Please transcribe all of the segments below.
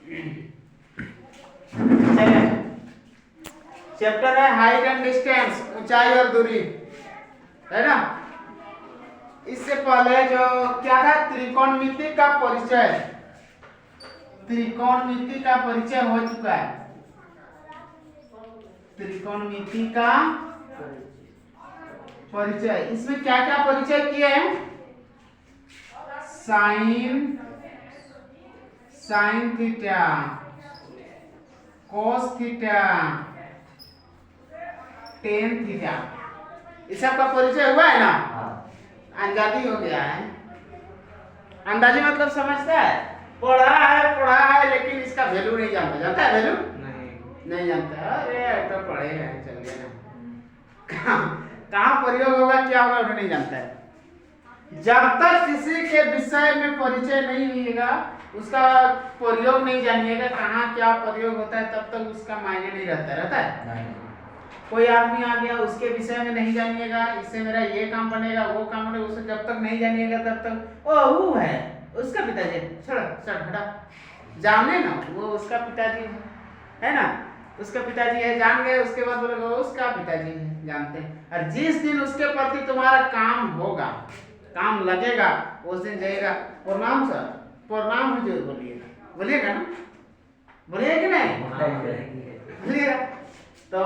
चलिए, चैप्टर है height and distance, ऊंचाई और दूरी, है ना। इससे पहले जो क्या था, त्रिकोणमिति का परिचय, त्रिकोणमिति का परिचय हो चुका है। त्रिकोणमिति का परिचय, इसमें क्या क्या परिचय किए हैं? Sine theta, cos theta, tan theta, इस सब का परिचय हुआ है ना। अंदाजी हो गया है। अंदाजी मतलब समझता है, पढ़ा है लेकिन इसका वैल्यू नहीं जानता। जानता है वैल्यू? नहीं जानता। अरे तो पढ़े हैं, चल गए ना। कहाँ प्रयोग होगा, क्या होगा, वो नहीं जानता है। जब तक किसी के विषय में परिचय नहीं होगा, उसका प्रयोग नहीं जानिएगा, कहाँ क्या प्रयोग होता है, तब तक उसका मायने नहीं रहता है। कोई आदमी आ गया, उसके विषय में नहीं जानिएगा, इससे मेरा ये काम बनेगा, वो काम बनेगा, उसे जब तक नहीं जानिएगा तब तक ओ वो है उसका पिताजी, छोड़ हटा, जाने ना वो उसका पिताजी है ना, उसका पिताजी है, जान गए, उसके बाद बोलेगा उसका पिताजी है, जानते हैं। और जिस दिन उसके प्रति तुम्हारा काम होगा, काम लगेगा, उस दिन जाएगा प्रणाम सर, प्रणाम हुजूर बोलिएगा, बोलिएगा ना, बोलिएगा कि नहीं? बोलिएगा। तो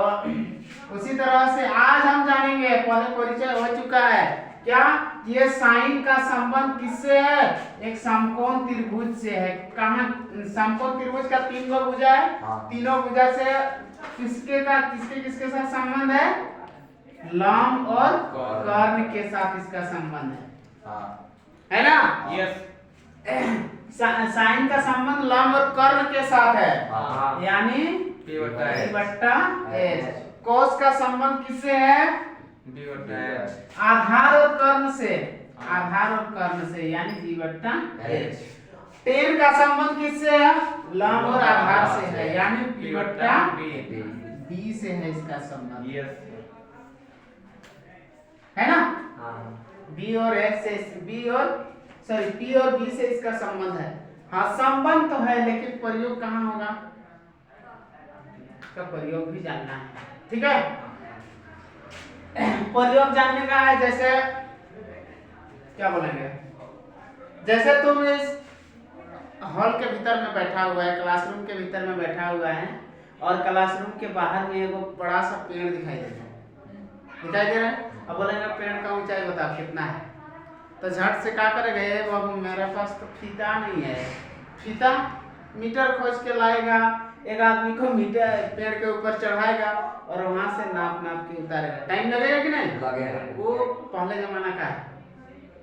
उसी तरह से आज हम जानेंगे, पहले परिचय हो चुका है क्या, ये साइन का संबंध किससे है? एक समकोण त्रिभुज से है। कहाँ समकोण त्रिभुज का 3 गो भुजा है, तीनों भुजा से किसके किसके साथ संबंध है? लंब और कर्ण के साथ इसका संबंध है ना। यस, साइन का संबंध लंब और कर्ण के साथ है, यानी P बट्टा H। कोस का संबंध किससे है? B बट्टा H। आधार और कर्ण से, आधार और कर्ण से, यानी B बट्टा H। टेन का संबंध किससे है? लंब और आधार से है, यानी P बट्टा B से है इसका संबंध, है ना। B और H से, P और B से इसका संबंध है। हाँ, संबंध तो है, लेकिन प्रयोग कहाँ होगा, का प्रयोग भी जानना है, ठीक है। प्रयोग जानने का है, जैसे क्या बोलेंगे, जैसे तुम इस हॉल के भीतर में बैठा हुआ है, क्लासरूम के भीतर में बैठा हुआ है, और क्लासरूम के बाहर में एक बड़ा सा पेड़ दिखाई दे रहा है। अब बोलेंगे पेड़ का ऊंचाई बताओ कितना है, तो झट से क्या करेगा, बाबू मेरे पास तो फीता नहीं है, फीता मीटर खोज के लाएगा, एक आदमी को मीटर पेड़ के ऊपर चढ़ाएगा और वहां से नाप के उतारेगा। टाइम लगेगा कि नहीं लगेगा? वो पहले जमाना का है,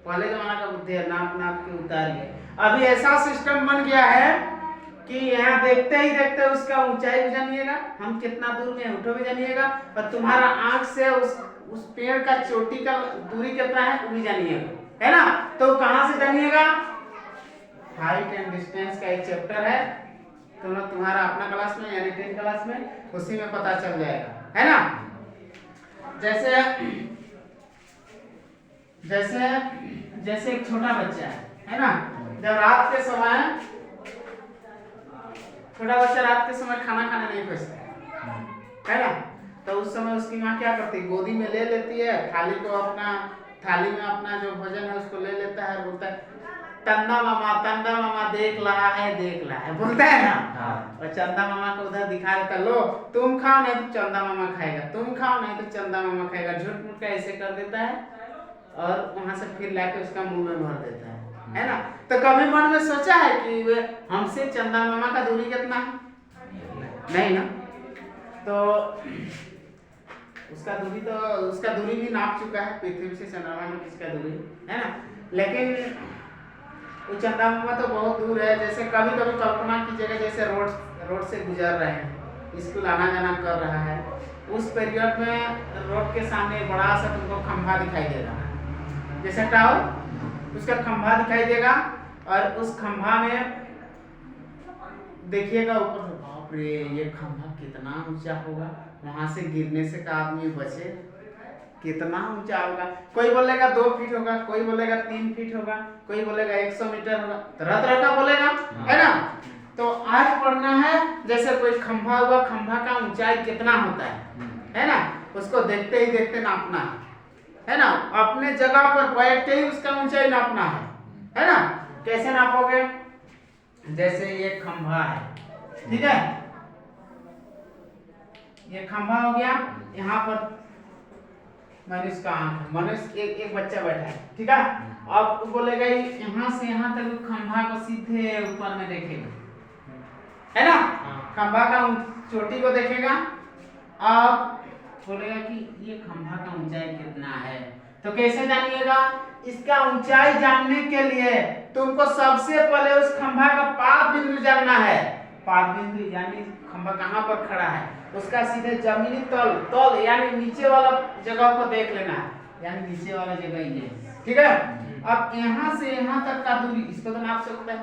पहले जमाना का बुद्धि है, नाप के उतारिए। अभी ऐसा सिस्टम बन गया है कि यहाँ देखते ही देखते उसका ऊंचाई भी जानिएगा, हम कितना दूर में उठो भी जानिएगा, और तुम्हारा आंख से उस पेड़ का चोटी का दूरी कितना है वो भी जानिएगा, है ना। तो कहाँ से जानिएगा? हाइट एंड डिस्टेंस का एक चैप्टर है, तुम्हारा अपना क्लास में, यानी 10 क्लास में, उसी में पता चल जाएगा, है ना। जैसे एक छोटा बच्चा है ना, जब रात के समय, छोटा बच्चा रात के समय खाना खाने नहीं खोजता है ना, तो उस समय उसकी माँ क्या करती है, गोदी में ले लेती है, थाली में अपना जो भोजन है उसको ले लेता है, बोलता है चंदा मामा देख रहा है, बोलता है ना। और चंदा मामा को उधर दिखा देता, लो तुम खाओ नहीं तो चंदा मामा खाएगा, तुम खाओ नहीं तो चंदा मामा खाएगा, झूठ मूठ का ऐसे कर देता है, और वहां से फिर लाके उसका मुंह में भर देता है ना। तो कभी मन में सोचा है कि वे हमसे चंदा मामा का दूरी कितना है? नहीं ना। तो उसका दूरी भी नाप चुका है, पृथ्वी से चंद्रमा में किसका दूरी है ना। लेकिन वो चंदा मामा तो बहुत दूर है। जैसे कभी कल्पना कीजिएगा, जैसे रोड से गुजर रहे हैं, स्कूल आना जाना कर रहा है, उस पीरियड में रोड के सामने बड़ा सा तुमको खंभा दिखाई देगा, जैसे टावर, उसका खंभा दिखाई देगा, और उस खंभा में देखिएगा ऊपर, बाप रे ये खंभा कितना ऊंचा होगा, वहां से गिरने से का आदमी बचे, कितना ऊंचा होगा। कोई बोलेगा 2 फीट होगा, कोई बोलेगा 3 फीट होगा, कोई बोलेगा 100 मीटर होगा, तरह तरह का बोलेगा, है ना। तो आज पढ़ना है जैसे कोई खंभा हुआ, खंभा का ऊंचाई कितना होता है ना, उसको देखते ही देखते नापना है ना, अपने जगह पर बैठ के ही उसका ऊंचाई नापना है ना। कैसे नापोगे? जैसे ये खंभा है, ठीक है, ये खंभा हो गया, यहाँ पर मनुष्य का आंख है, मनुष्य एक बच्चा बैठा है, ठीक है। अब बोलेगा यहाँ से यहाँ तक खंभा को सीधे ऊपर में देखेगा, है ना, खंभा का चोटी को देखेगा। अब बोलेगा कि ये खंभा का ऊंचाई कितना है। तो कैसे जानिएगा? इसका ऊंचाई जानने के लिए तुमको सबसे पहले उस खंभा का पाद बिंदु जानना है। पाद बिंदु यानी खंभा कहाँ पर खड़ा है, उसका सीधे जमीनी तल यानी नीचे वाला जगह को देख लेना है, यानी नीचे वाला जगह ये है, ठीक है। अब यहाँ से यहाँ तक का दूरी, इसको तो नाप सकता है,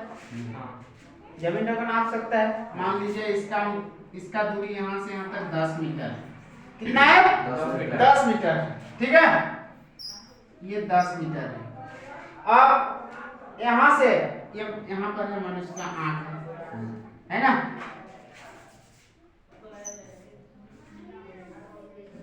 जमीन को नाप सकता है। मान लीजिए इसका दूरी यहाँ से यहाँ तक 10 मीटर है। कितना है? 10 मीटर, ठीक है, ये 10 मीटर है। अब यहाँ से यहाँ पर है मनुष्य का आंख है ना,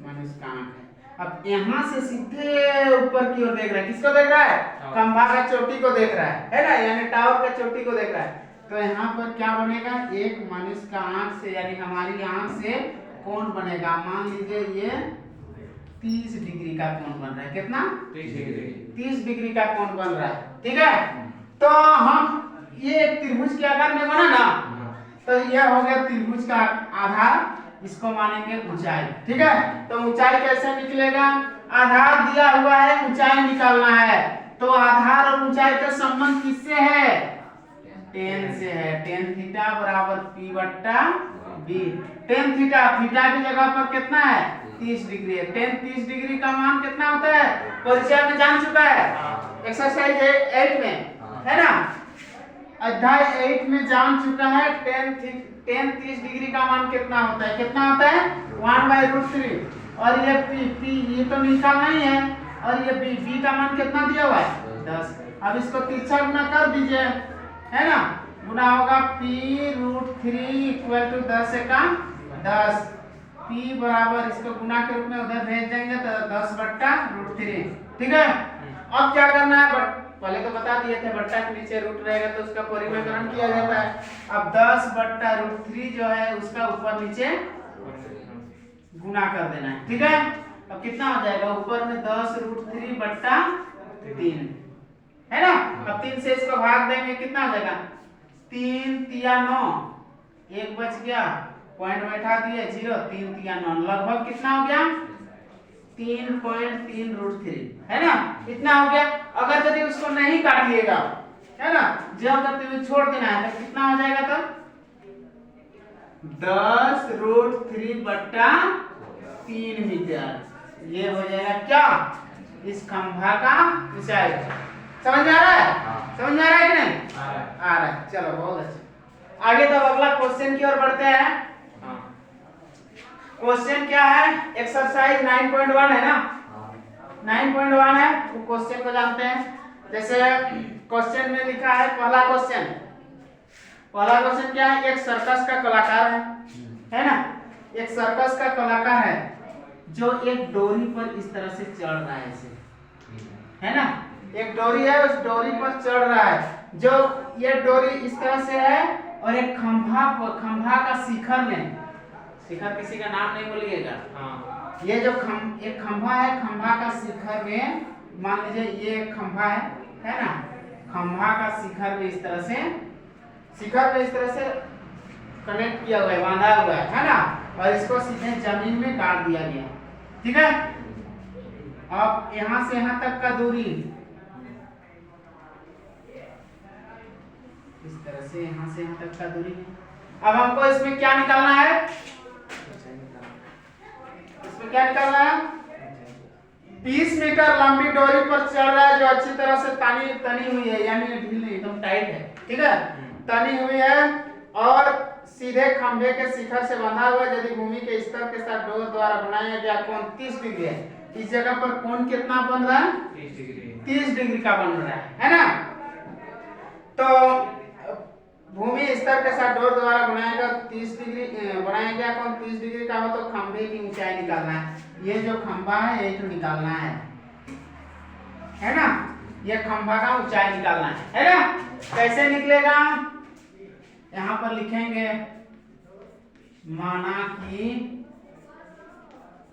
मनुष्य का आंख है। अब यहाँ से सीधे ऊपर की ओर देख रहा है, किसको देख रहा है? खंभा का चोटी को देख रहा है ना, यानी टावर का चोटी को देख रहा है। तो यहाँ पर क्या बनेगा? एक मनुष्य का आंख से यानी हमारी आंख से कोण बनेगा। मान लीजिए ये 30 डिग्री का कोण बन रहा है। कितना? 30 डिग्री का कोण बन रहा है, ठीक है। तो हम ये त्रिभुज के आकार में बना ना, तो यह हो गया त्रिभुज का आधार, इसको मानेंगे ऊंचाई, ठीक है। तो ऊंचाई कैसे निकलेगा? आधार दिया हुआ है, ऊंचाई निकालना है, तो आधार और ऊंचाई का संबंध किससे है? टेन से है। टेन थीटा बराबर पी बट्टा बी। टेन थीटा की जगह पर कितना है? 30 डिग्री है। टेन 30 डिग्री का मान कितना होता है? परिचय में जान चुका है, एक्सरसाइज 8 में, है ना, अध्याय 8 में जान चुका है। टेन 30 डिग्री का मान कितना होता है? कितना होता है? 1/√3। और ये पी ये तो निकालना ही है, और ये बी का मान कितना दिया हुआ है? 10। अब इसको तिरछा गुना कर दीजिए, है ना, गुना होगा p√3 = 10 का 10। p बराबर इसको गुना के रूप में उधर भेज देंगे तो 10/√3, ठीक है। अब क्या करना है? पहले तो बता दिए थे, बट्टा के नीचे रूट रहेगा तो उसका परिमाणीकरण किया जाता है। अब 10/√3 जो है उसका ऊपर नीचे गुना कर देना है, ठीक है। अब कितना हो जाएगा? ऊपर में 10√3/3, है ना। अब 3 से इसको भाग देंगे, कितना हो जाएगा? 3 तिया 9, 1 बच गया, पॉइंट बैठा दिए 0, 3 तिया 9, लगभग कितना हो गया? 3.3√3, है ना, इतना हो गया। अगर यदि उसको नहीं काटिएगा, है ना, जब करते हुए छोड़ देना है, तो कितना हो जाएगा? तब 10√3/3 मीटर। ये हो जाएगा क्या? इस खंभा का ऊंचाई। समझ में आ रहा है? समझ में आ रहा है कि नहीं? आ रहा है। चलो बहुत अच्छा। आगे तब अगला क्वेश्चन की ओर बढ़ते हैं। क्वेश्चन क्या है? एक्सरसाइज 9.1 है ना, 9.1 है, तो क्वेश्चन को जानते हैं। जैसे क्वेश्चन में लिखा है, पहला क्वेश्चन क्या है? एक सर्कस का कलाकार है ना, एक सर्कस का कलाकार है जो एक डोरी पर इस तरह से चढ़ रहा है, है ना, एक डोरी है, उस डोरी पर चढ़ रहा है, जो ये डोरी इस तरह से है, और एक खंभा का शिखर में, शिखर किसी का नाम नहीं बोलिएगा, ये जो एक खंभा है, खंभा का शिखर में मान लीजिए ये खंभा है ना, खंभा का शिखर में इस तरह से कनेक्ट किया हुआ है, बांधा हुआ है ना, और इसको सीधे जमीन में गाड़ दिया गया, ठीक है। अब यहाँ से यहाँ तक का दूरी इस तरह से, यहाँ से यहाँ तक का दूरी है। अब हमको इसमें क्या निकालना है? इसमें क्या निकालना है? 20 मीटर लंबी डोरी पर चढ़ रहा है, जो अच्छी तरह से तनी हुई है, यानी ढील नहीं, एकदम टाइट है, ठीक है, तनी हुई है, और सीधे खंभे के शिखर से बंधा हुआ है। यदि भूमि के स्तर के साथ डोर द्वारा बनाया गया कोण 30 डिग्री है, इस जगह पर कोण कितना बन रहा है? 30 डिग्री का बन रहा है ना। तो भूमि स्तर के साथ डोर द्वारा बनाया 30 डिग्री बनाया गया कोण 30 डिग्री का हो तो खंभे की ऊंचाई निकालना है। ये जो खंभा है ये तो निकालना है ना, ये खंभा का ऊंचाई निकालना है ना। कैसे निकलेगा, यहाँ पर लिखेंगे माना कि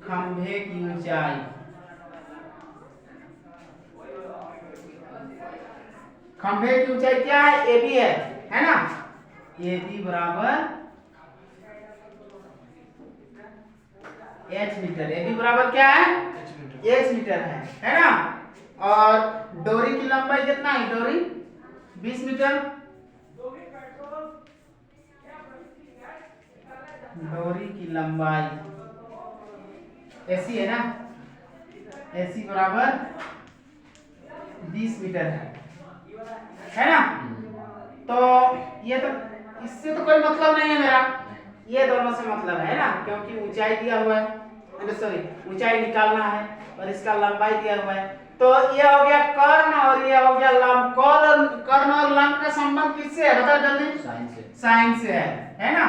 खंभे की ऊंचाई, खंभे की ऊंचाई क्या है, AB है ना। AB बराबर h मीटर, AB बराबर क्या है, h मीटर है ना। और डोरी की लंबाई कितना है, डोरी 20 मीटर, डोरी की लंबाई AC है ना, AC बराबर 20 मीटर है ना। तो ये तो इससे तो कोई मतलब नहीं है मेरा, ये दोनों से मतलब है ना, क्योंकि ऊंचाई दिया हुआ है, सॉरी ऊंचाई निकालना है और इसका लंबाई दिया हुआ है। तो ये हो गया कर्ण और ये हो गया लंब। कर्ण और लंब का संबंध किससे है, बताओ जल्दी, साइन से है ना।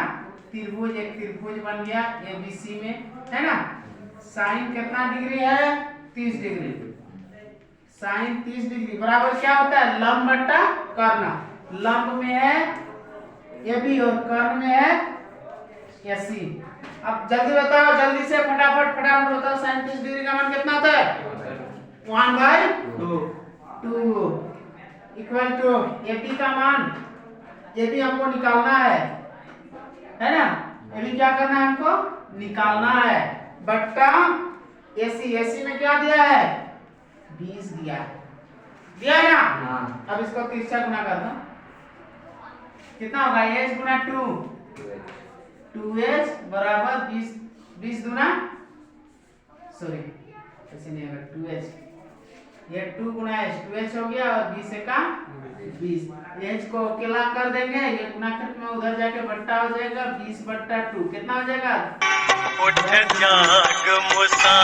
त्रिभुज, एक त्रिभुज बन गया ABC में, है ना। साइन कितना डिग्री है, 30 डिग्री, साइन 30 डिग्री बराबर क्या होता है, लंब बट्टा कर्ण। लंब में है AB और कर्ण में है AC। अब जल्दी बताओ, जल्दी से फटाफट बताओ, साइन 30 डिग्री का मान कितना होता है, 1/2 इक्वल टू AB का मान, AB हमको निकालना है ना। AB क्या करना है, हमको निकालना है, बट्टा AC में क्या दिया है, 20 दिया है ना। अब इसको तिरछा गुना कर दो, कितना होगा, h गुना 2h बराबर 20 दूना, सॉरी ऐसे नहीं होगा, 2h, ये 2 गुना h 2h हो गया और 20 का 20, h को अकेला कर देंगे, ये गुना करके में उधर जाके बट्टा हो जाएगा, 20/2 कितना हो जाएगा, उठ जाग मुसा